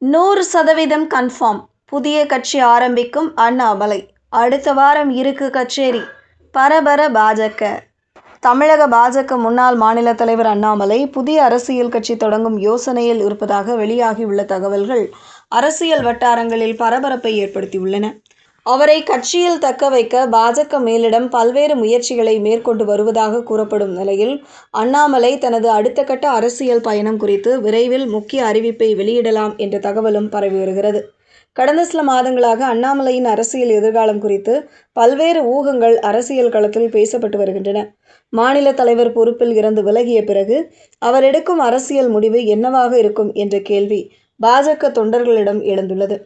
100% confirm. புதிய கட்சி ஆரம்பிக்கும் அண்ணாமலை. அடுத்த வாரம் இருக்கு கச்சேரி. பரபர பாஜக. தமிழக பாஜக முன்னாள் மாநில தலைவர் அண்ணாமலை புதிய அரசியல் கட்சி தொடங்கும் யோசனையில் இருப்பதாக வெளியாகியுள்ள தகவல்கள் அரசியல் வட்டாரங்களில் பரபரப்பை ஏற்படுத்தியுள்ளன. அவரை கட்சியில் தக்க வைக்க பாஜக மேலிடம் பல்வேறு முயற்சிகளை மேற்கொண்டு வருவதாக கூறப்படும் நிலையில், அண்ணாமலை தனது அடுத்த கட்ட அரசியல் பயணம் குறித்து விரைவில் முக்கிய அறிவிப்பை வெளியிடலாம் என்ற தகவலும் பரவி வருகிறது. கடந்த சில மாதங்களாக அண்ணாமலையின் அரசியல் எதிர்காலம் குறித்து பல்வேறு ஊகங்கள் அரசியல் களத்தில் பேசப்பட்டு வருகின்றன. மாநில தலைவர் பொறுப்பில் இருந்து விலகிய பிறகு அவர் எடுக்கும் அரசியல் முடிவு என்னவாக இருக்கும் என்ற கேள்வி பாஜக தொண்டர்களிடம் எழுந்துள்ளது.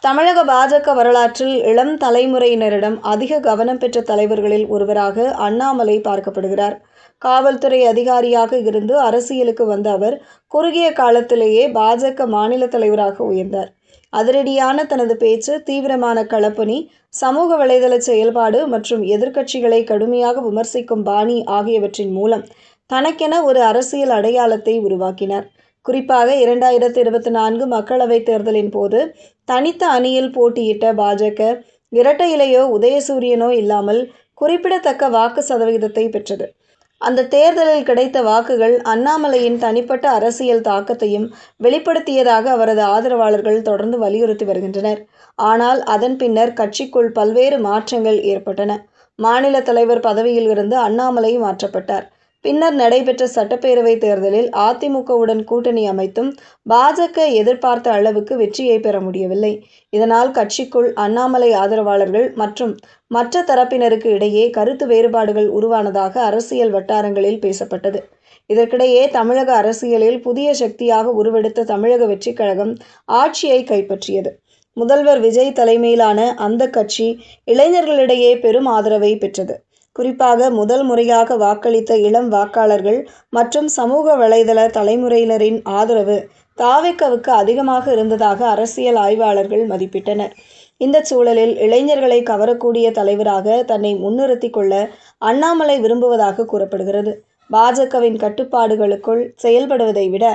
தமிழக பாஜக வரலாற்றில் இளம் தலைமுறையினரிடம் அதிக கவனம் பெற்ற தலைவர்களில் ஒருவராக அண்ணாமலை பார்க்கப்படுகிறார். காவல்துறை அதிகாரியாக இருந்து அரசியலுக்கு வந்த அவர் குறுகிய காலத்திலேயே பாஜக மாநில தலைவராக உயர்ந்தார். அதிரடியான தனது பேச்சு, தீவிரமான களப்பணி, சமூக வலைதள செயல்பாடு மற்றும் எதிர்க்கட்சிகளை கடுமையாக விமர்சிக்கும் பாணி ஆகியவற்றின் மூலம் தனக்கென ஒரு அரசியல் அடையாளத்தை உருவாக்கினார். குறிப்பாக 2024 மக்களவைத் தேர்தலின் போது தனித்த அணியில் போட்டியிட்ட பாஜக இரட்டை இலையோ உதயசூரியனோ இல்லாமல் குறிப்பிடத்தக்க வாக்கு சதவிகிதத்தை பெற்றது. அந்த தேர்தலில் கிடைத்த வாக்குகள் அண்ணாமலையின் தனிப்பட்ட அரசியல் தாக்கத்தையும் வெளிப்படுத்தியதாக அவரது ஆதரவாளர்கள் தொடர்ந்து வலியுறுத்தி வருகின்றனர். ஆனால் அதன் பின்னர் கட்சிக்குள் பல்வேறு மாற்றங்கள் ஏற்பட்டன. மாநில தலைவர் பதவியில் இருந்து அண்ணாமலை மாற்றப்பட்டார். பின்னர் நடைபெற்ற சட்டப்பேரவை தேர்தலில் அதிமுகவுடன் கூட்டணி அமைத்தும் பாஜக எதிர்பார்த்த அளவுக்கு வெற்றியை பெற முடியவில்லை. இதனால் கட்சிக்குள் அண்ணாமலை ஆதரவாளர்கள் மற்றும் மற்ற தரப்பினருக்கு இடையே கருத்து வேறுபாடுகள் உருவானதாக அரசியல் வட்டாரங்களில் பேசப்பட்டது. இதற்கிடையே தமிழக அரசியலில் புதிய சக்தியாக உருவெடுத்த தமிழக வெற்றிக் கழகம் ஆட்சியை கைப்பற்றியது. முதல்வர் விஜய் தலைமையிலான அந்த கட்சி இளைஞர்களிடையே பெரும் ஆதரவை பெற்றது. குறிப்பாக முதல் முறையாக வாக்களித்த இளம் வாக்காளர்கள் மற்றும் சமூக வலைதள தலைமுறையினரின் ஆதரவு தாவேகாவுக்கு அதிகமாக இருந்ததாக அரசியல் ஆய்வாளர்கள் மதிப்பிட்டனர். இந்த சூழலில் இளைஞர்களை கவரக்கூடிய தலைவராக தன்னை முன்னிறுத்திக் கொள்ள அண்ணாமலை விரும்புவதாக கூறப்படுகிறது. பாஜகவின் கட்டுப்பாடுகளுக்குள் செயல்படுவதை விட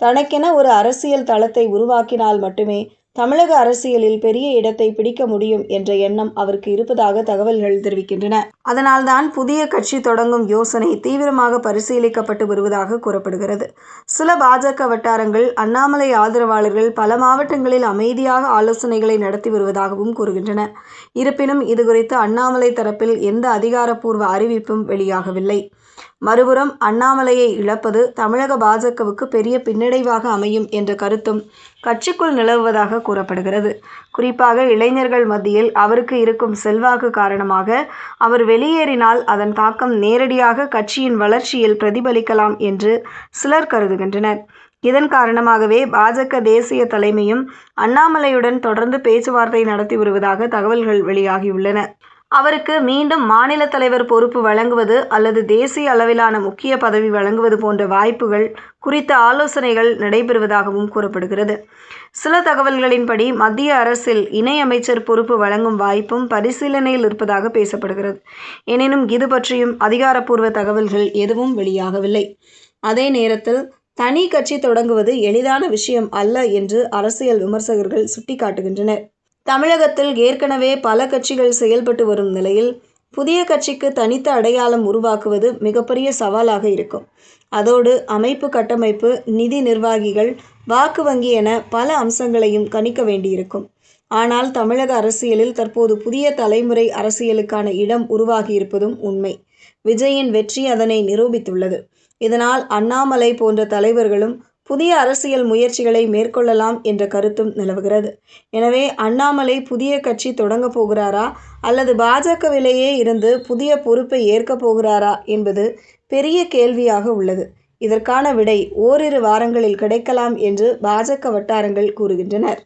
தனக்கென ஒரு அரசியல் தளத்தை உருவாக்கினால் மட்டுமே தமிழக அரசியலில் பெரிய இடத்தை பிடிக்க முடியும் என்ற எண்ணம் அவருக்கு இருப்பதாக தகவல்கள் தெரிவிக்கின்றன. அதனால்தான் புதிய கட்சி தொடங்கும் யோசனை தீவிரமாக பரிசீலிக்கப்பட்டு வருவதாக கூறப்படுகிறது. சில பாஜக வட்டாரங்கள் அண்ணாமலை ஆதரவாளர்கள் பல மாவட்டங்களில் அமைதியாக ஆலோசனைகளை நடத்தி வருவதாகவும் கூறுகின்றன. இருப்பினும் இதுகுறித்து அண்ணாமலை தரப்பில் எந்த அதிகாரப்பூர்வ அறிவிப்பும் வெளியாகவில்லை. மறுபுறம் அண்ணாமலையை இழப்பது தமிழக பாஜகவுக்கு பெரிய பின்னடைவாக அமையும் என்ற கருத்தும் கட்சிக்குள் நிலவுவதாக கூறப்படுகிறது. குறிப்பாக இளைஞர்கள் மத்தியில் அவருக்கு இருக்கும் செல்வாக்கு காரணமாக அவர் வெளியேறினால் அதன் தாக்கம் நேரடியாக கட்சியின் வளர்ச்சியில் பிரதிபலிக்கலாம் என்று சிலர் கருதுகின்றனர். இதன் காரணமாகவே பாஜக தேசிய தலைமையும் அண்ணாமலையுடன் தொடர்ந்து பேச்சுவார்த்தை நடத்தி வருவதாக தகவல்கள் வெளியாகியுள்ளன. அவருக்கு மீண்டும் மாநில தலைவர் பொறுப்பு வழங்குவது அல்லது தேசிய அளவிலான முக்கிய பதவி வழங்குவது போன்ற வாய்ப்புகள் குறித்த ஆலோசனைகள் நடைபெறுவதாகவும் கூறப்படுகிறது. சில தகவல்களின்படி மத்திய அரசில் இணை அமைச்சர் பொறுப்பு வழங்கும் வாய்ப்பும் பரிசீலனையில் இருப்பதாக பேசப்படுகிறது. எனினும் இது பற்றியும் அதிகாரப்பூர்வ தகவல்கள் எதுவும் வெளியாகவில்லை. அதே நேரத்தில் தனி கட்சி தொடங்குவது எளிதான விஷயம் அல்ல என்று அரசியல் விமர்சகர்கள் சுட்டிக்காட்டுகின்றனர். தமிழகத்தில் ஏற்கனவே பல கட்சிகள் செயல்பட்டு வரும் நிலையில் புதிய கட்சிக்கு தனித்த அடையாளம் உருவாக்குவது மிகப்பெரிய சவாலாக இருக்கும். அதோடு அமைப்பு கட்டமைப்பு, நிதி நிர்வாகிகள், வாக்கு வங்கி என பல அம்சங்களையும் கணிக்க வேண்டியிருக்கும். ஆனால் தமிழக அரசியலில் தற்போது புதிய தலைமுறை அரசியலுக்கான இடம் உருவாகியிருப்பதும் உண்மை. விஜயின் வெற்றி அதனை நிரூபித்துள்ளது. இதனால் அண்ணாமலை போன்ற தலைவர்களும் புதிய அரசியல் முயற்சிகளை மேற்கொள்ளலாம் என்ற கருத்தும் நிலவுகிறது. எனவே அண்ணாமலை புதிய கட்சி தொடங்க போகிறாரா அல்லது பாஜகவிலேயே இருந்து புதிய பொறுப்பை ஏற்கப் போகிறாரா என்பது பெரிய கேள்வியாக உள்ளது. இதற்கான விடை ஓரிரு வாரங்களில் கிடைக்கலாம் என்று பாஜக வட்டாரங்கள் கூறுகின்றனர்.